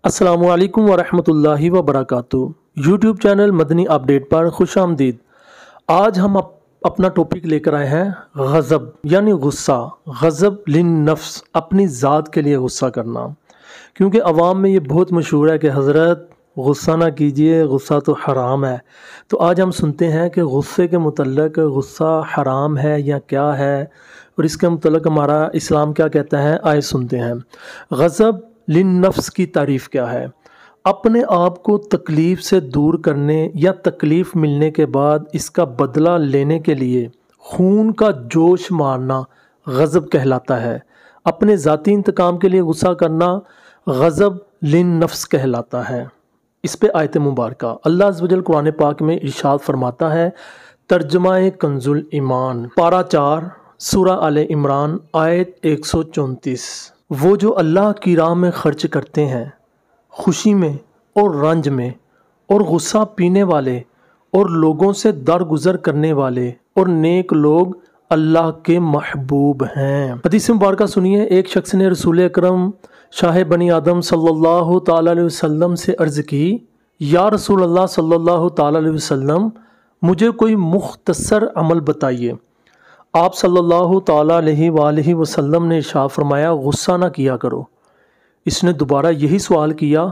अस्सलामु अलैकुम वरहमतुल्लाहि वबरकातुहू। यूट्यूब चैनल मदनी अपडेट पर खुश आमदीद। आज हम अपना टॉपिक लेकर आए हैं गज़ब यानी गुस्सा। गज़ब लिन नफ्स, अपनी ज़ात के लिए गुस्सा करना। क्योंकि अवाम में ये बहुत मशहूर है कि हज़रत गुस्सा ना कीजिए, गुस्सा तो हराम है। तो आज हम सुनते हैं कि गुस्से के मुतल्लक़ गुस्सा हराम है या क्या है, और इसके मुतल्लक़ हमारा इस्लाम क्या कहता है, आए सुनते हैं। गज़ब लिन नफ्स की तारीफ़ क्या है? अपने आप को तकलीफ़ से दूर करने या तकलीफ़ मिलने के बाद इसका बदला लेने के लिए खून का जोश मारना गज़ब कहलाता है। अपने ज़ाती इंतकाम के लिए गुस्सा करना गज़ब लिन नफ्स कहलाता है। इस पे आयत मुबारक अल्लाह अज़्ज़ वजल कुरान पाक में इरशाद फरमाता है, तर्जमा कंजुल ईमान पारा 4 सूरा आले इमरान आयत 134। वो जो अल्लाह की राह में खर्च करते हैं, खुशी में और रंज में, और गुस्सा पीने वाले और लोगों से दरगुजर करने वाले और नेक लोग अल्लाह के महबूब हैं। हदीस मुबारक सुनिए। एक शख्स ने रसूल अकरम शाह बनी आदम सल्लल्लाहु ताला अलैहि वसल्लम से अर्ज़ की, या रसूल अल्लाह सल्लल्लाहु ताला अलैहि वसल्लम, मुझे कोई मुख्तसर अमल बताइए। आप सल्लल्लाहु ताला अलैहि वसल्लम ने इरशाद फरमाया, गुस्सा ना किया करो। इसने दोबारा यही सवाल किया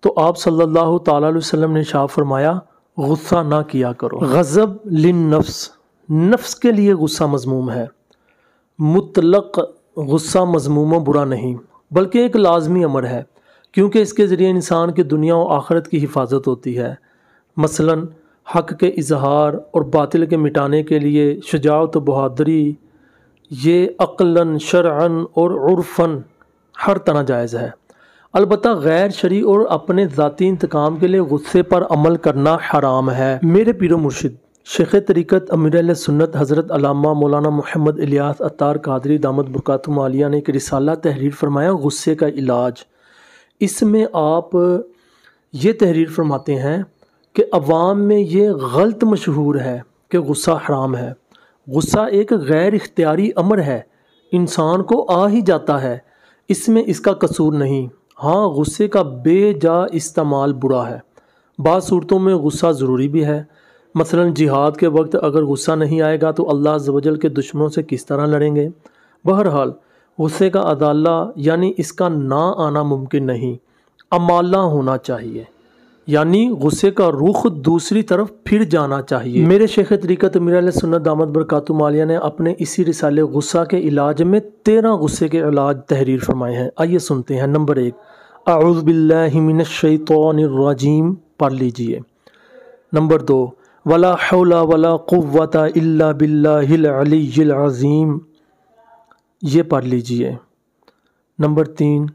तो आप सल्लल्लाहु ताला अलैहि वसल्लम ने इरशाद फरमाया, गुस्सा ना किया करो। गज़ब लिन नफ्स, नफ्स के लिए गुस्सा मज़मूम है। मुतलक गुस्सा मज़मूम व बुरा नहीं, बल्कि एक लाजमी अमर है, क्योंकि इसके ज़रिए इंसान की दुनिया और आखिरत की हिफाजत होती है। मसलन हक़ के इजहार और बातिल के मिटाने के लिए शुजाअत व बहादुरी, ये अक़लन शरअन और उर्फ़न हर तरह जायज़ है। अलबत्ता गैर शरी और अपने ज़ाती इंतकाम के लिए गुस्से पर अमल करना हराम है। मेरे पीरो मुर्शिद शेख तरीक़त अमीर अहले सुन्नत हज़रत अल्लामा मौलाना मोहम्मद इलियास अत्तार कादरी दामद बरकातुहू आलिया ने एक रिसाला तहरीर फरमाया, गुस्से का इलाज। इसमें आप ये तहरीर फरमाते हैं कि अवाम में ये गलत मशहूर है कि गुस्सा हराम है। गुस्सा एक गैर इख्तियारी अमर है, इंसान को आ ही जाता है, इसमें इसका कसूर नहीं। हाँ, गुस्से का बेजा इस्तेमाल बुरा है। बाज़ सूरतों में गुस्सा ज़रूरी भी है। मसलन जिहाद के वक्त अगर गुस्सा नहीं आएगा तो अल्लाह अज़्ज़ वजल के दुश्मनों से किस तरह लड़ेंगे। बहरहाल गुस्से का अदाला यानी इसका ना आना मुमकिन नहीं, अमाला होना चाहिए, यानी गुस्से का रुख दूसरी तरफ फिर जाना चाहिए। मेरे शेख तरीक़त अमीर अहले सुन्नत दामद बरकातुहू आलिया ने अपने इसी रिसाले गुस्सा के इलाज में 13 गुस्से के इलाज तहरीर फरमाए हैं। आइए सुनते हैं। नंबर 1, अऊज़ु बिल्लाहि मिनश शैतानिर रजीम पढ़ लीजिए। नंबर 2, वला हौला वला कुव्वता इल्ला बिल्लाहिल अलिय्यिल अज़ीम, ये पढ़ लीजिए। नंबर 3,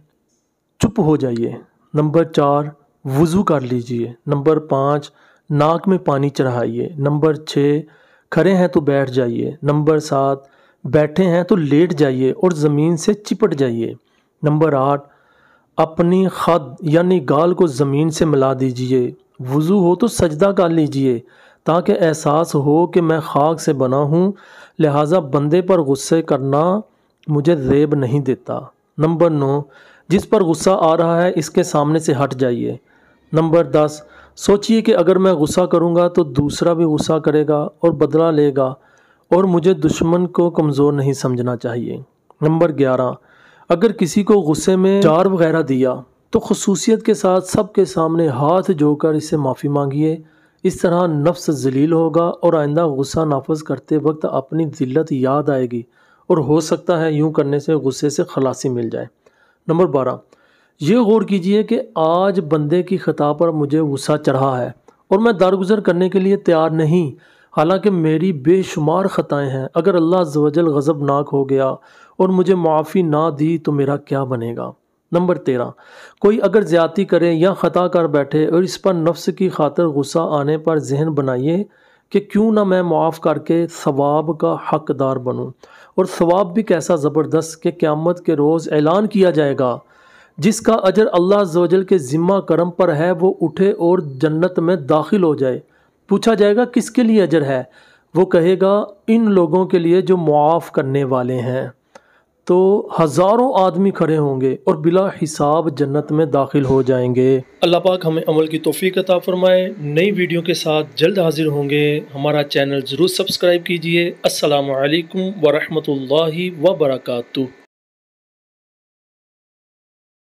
चुप हो जाइए। नंबर 4, वज़ू कर लीजिए। नंबर 5, नाक में पानी चढ़ाइए। नंबर 6, खड़े हैं तो बैठ जाइए। नंबर 7, बैठे हैं तो लेट जाइए और ज़मीन से चिपट जाइए। नंबर 8, अपनी खद यानी गाल को ज़मीन से मिला दीजिए। वज़ू हो तो सजदा कर लीजिए ताकि एहसास हो कि मैं खाक से बना हूँ, लिहाजा बंदे पर गुस्से करना मुझे ज़ेब नहीं देता। नंबर 9, जिस पर गुस्सा आ रहा है इसके सामने से हट जाइए। नंबर 10, सोचिए कि अगर मैं गुस्सा करूंगा तो दूसरा भी गुस्सा करेगा और बदला लेगा, और मुझे दुश्मन को कमज़ोर नहीं समझना चाहिए। नंबर 11, अगर किसी को गुस्से में जार वगैरह दिया तो खसूसियत के साथ सबके सामने हाथ जोड़कर इससे माफ़ी मांगिए। इस तरह नफ्स जलील होगा और आइंदा गुस्सा नाफज करते वक्त अपनी ज़िल्लत याद आएगी, और हो सकता है यूँ करने से गुस्से से खलासी मिल जाए। नंबर 12, ये गौर कीजिए कि आज बंदे की ख़ता पर मुझे गुस्सा चढ़ा है और मैं दरगुजर करने के लिए तैयार नहीं, हालांकि मेरी बेशुमार ख़ताएँ हैं। अगर अल्लाह अज़्ज़ वजल गज़बनाक हो गया और मुझे माफ़ी ना दी तो मेरा क्या बनेगा। नंबर 13, कोई अगर ज़्यादती करे या ख़ता कर बैठे और इस पर नफ्स की खातिर गुस्सा आने पर जहन बनाइए कि क्यों ना मैं माफ़ करके सवाब का हक़दार बनूँ। और सवाब भी कैसा ज़बरदस्त कि क़यामत के रोज़ ऐलान किया जाएगा, जिसका अजर अल्लाह अज़्ज़ वजल के ज़िम्मा करम पर है वो उठे और जन्नत में दाखिल हो जाए। पूछा जाएगा किसके लिए अजर है, वो कहेगा इन लोगों के लिए जो मुआफ़ करने वाले हैं। تو ہزاروں آدمی کھڑے ہوں گے اور بلا حساب جنت میں داخل ہو جائیں گے۔ اللہ پاک ہمیں عمل کی توفیق عطا فرمائے۔ نئی ویڈیو کے ساتھ جلد حاضر ہوں گے۔ ہمارا چینل ضرور سبسکرائب کیجئے۔ السلام علیکم ورحمۃ اللہ وبرکاتہ۔